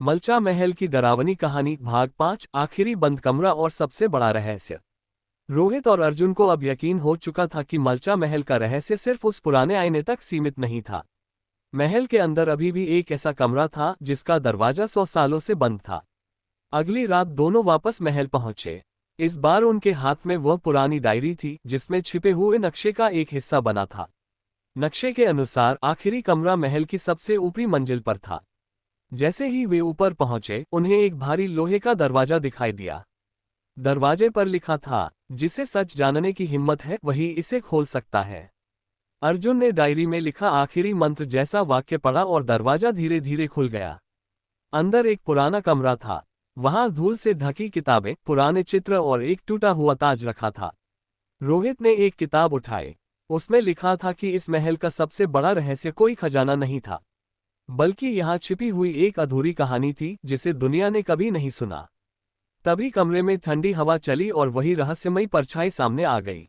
मलचा महल की डरावनी कहानी भाग 5 आखिरी बंद कमरा और सबसे बड़ा रहस्य। रोहित और अर्जुन को अब यकीन हो चुका था कि मलचा महल का रहस्य सिर्फ उस पुराने आईने तक सीमित नहीं था। महल के अंदर अभी भी एक ऐसा कमरा था जिसका दरवाजा 100 सालों से बंद था। अगली रात दोनों वापस महल पहुंचे। इस बार उनके हाथ में वह पुरानी डायरी थी जिसमें छिपे हुए नक्शे का एक हिस्सा बना था। नक्शे के अनुसार आखिरी कमरा महल की सबसे ऊपरी मंजिल पर था। जैसे ही वे ऊपर पहुंचे उन्हें एक भारी लोहे का दरवाजा दिखाई दिया। दरवाजे पर लिखा था, जिसे सच जानने की हिम्मत है वही इसे खोल सकता है। अर्जुन ने डायरी में लिखा आखिरी मंत्र जैसा वाक्य पढ़ा और दरवाजा धीरे धीरे खुल गया। अंदर एक पुराना कमरा था। वहां धूल से ढकी किताबें, पुराने चित्र और एक टूटा हुआ ताज रखा था। रोहित ने एक किताब उठाई। उसमें लिखा था कि इस महल का सबसे बड़ा रहस्य कोई खजाना नहीं था, बल्कि यहाँ छिपी हुई एक अधूरी कहानी थी जिसे दुनिया ने कभी नहीं सुना। तभी कमरे में ठंडी हवा चली और वही रहस्यमयी परछाई सामने आ गई।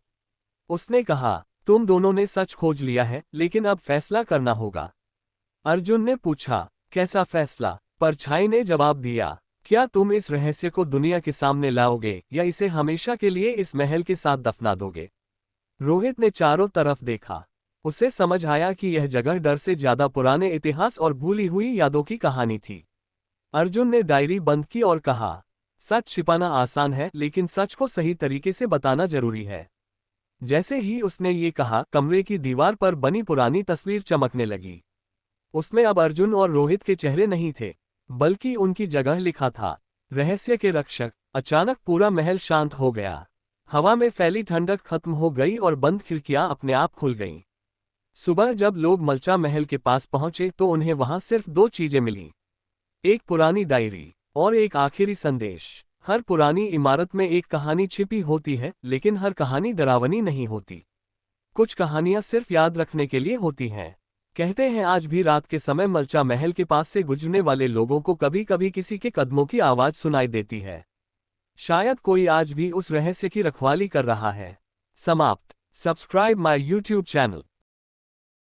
उसने कहा, तुम दोनों ने सच खोज लिया है, लेकिन अब फैसला करना होगा। अर्जुन ने पूछा, कैसा फैसला? परछाई ने जवाब दिया, क्या तुम इस रहस्य को दुनिया के सामने लाओगे या इसे हमेशा के लिए इस महल के साथ दफना दोगे? रोहित ने चारों तरफ देखा। उसे समझ आया कि यह जगह डर से ज्यादा पुराने इतिहास और भूली हुई यादों की कहानी थी। अर्जुन ने डायरी बंद की और कहा, सच छिपाना आसान है लेकिन सच को सही तरीके से बताना जरूरी है। जैसे ही उसने ये कहा, कमरे की दीवार पर बनी पुरानी तस्वीर चमकने लगी। उसमें अब अर्जुन और रोहित के चेहरे नहीं थे, बल्कि उनकी जगह लिखा था, रहस्य के रक्षक। अचानक पूरा महल शांत हो गया। हवा में फैली ठंडक खत्म हो गई और बंद खिड़कियां अपने आप खुल गईं। सुबह जब लोग मलचा महल के पास पहुंचे तो उन्हें वहां सिर्फ दो चीजें मिलीं, एक पुरानी डायरी और एक आखिरी संदेश। हर पुरानी इमारत में एक कहानी छिपी होती है, लेकिन हर कहानी डरावनी नहीं होती। कुछ कहानियां सिर्फ याद रखने के लिए होती हैं। कहते हैं आज भी रात के समय मलचा महल के पास से गुजरने वाले लोगों को कभी कभी किसी के कदमों की आवाज सुनाई देती है। शायद कोई आज भी उस रहस्य की रखवाली कर रहा है। समाप्त। Subscribe my YouTube channel.